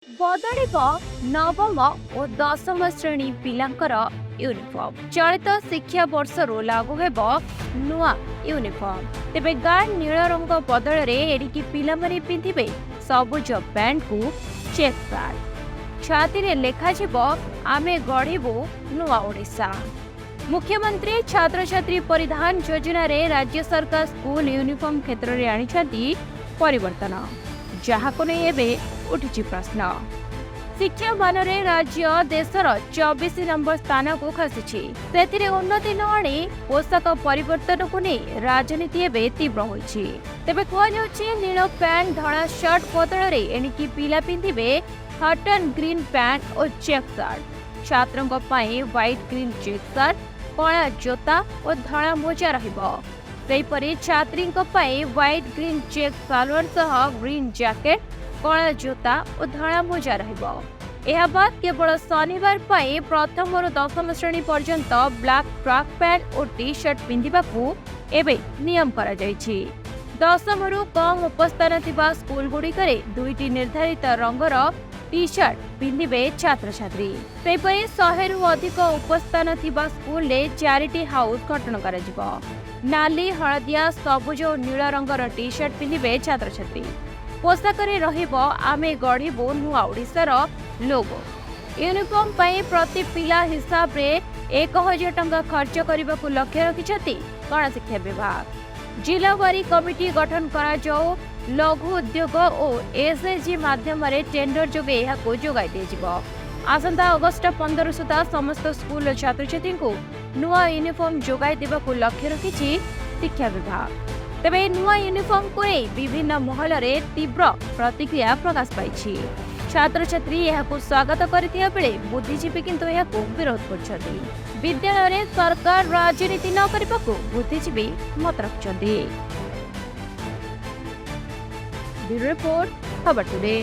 बदलिब नवम और दशम श्रेणी पिलांकर यूनिफॉर्म चलित शिक्षा वर्षर लागू हेब नुआ यूनिफॉर्म। तेबे गार्ड नील रंग बदल एडिकी पिलामाने पिंधिबे सबुज पैंट को चेक पैंट। छाती लेखाजिब आमे गढ़िबु नुआ ओडिशा। मुख्यमंत्री छात्र छात्री परिधान योजना रे राज्य सरकार स्कूल यूनिफॉर्म क्षेत्र में आनी परिवर्तन, जहाँ को नहीं एबे उठी प्रश्न। शिक्षा मान राज्य देशर 24 नंबर स्थान को खसी से उन्नति न आनी पोशाक परिवर्तन को नहीं राजनीति एवं तीव्र होती। तेबे कहुच्छे नील पैंट धड़ा शर्ट बदल एणिकी पिला पिंधिबे हटन ग्रीन पैंट और चेक शर्ट। छात्रों व्हाइट ग्रीन चेक शर्ट, कला जोता और धड़ा मोजा रही। छात्री व्हाइट ग्रीन चेक सालवार सह ग्रीन जैकेट, कला जोता और धड़ा मोजा रहा। बाद केवल शनिवार प्रथम और दशम श्रेणी पर्यंत ब्लैक ट्रैक पैंट और टी शर्ट पिंधिबा को एबे नियम करा जायछि। दशम रु कम उपस्थान थिबा स्कूल गुड़िकरे दुईटी निर्धारित रंगर टी शर्ट पिंधिबे छात्र छात्री। सेपरि 100 रु अधिक उपस्थान थिबा स्कूल ले 4टी हाउस गठन करा जिवो। नाली, हलदिया, सबुज और नील रंगर टी शर्ट पिंधिबे छात्र छात्री। पोशाक रहिबो आमे गढ़िबु नुआ ओडिशार लोगो। यूनिफॉर्म पई प्रति पिला हिसाब रे 1000 टंका खर्च करने को लक्ष्य रखिछथि गण शिक्षा विभाग। जिलावारी कमिटी गठन करा जाओ। लघु उद्योग और एसएचजी माध्यम टेंडर जोगे यहां जोगाई दिजिबो। आसंता अगस्ट 15 सुधा समस्त स्कूल छात्र छात्री को नुआ यूनिफॉर्म जोगाई देबा को लक्ष्य रखिछि शिक्षा विभाग। तेबे नुआ यूनिफॉर्म को विभिन्न महल रे तीव्र प्रतिक्रिया प्रकाश पाई। छात्र छात्री यहां स्वागत करथिया बेले बुद्धिजीवी किंतु यहां विरोध करछथि। विद्यालय रे सरकार राजनीति न करबा को बुद्धिजीवी मत रखछथि। ब्यूरो रिपोर्ट खबर टुडे।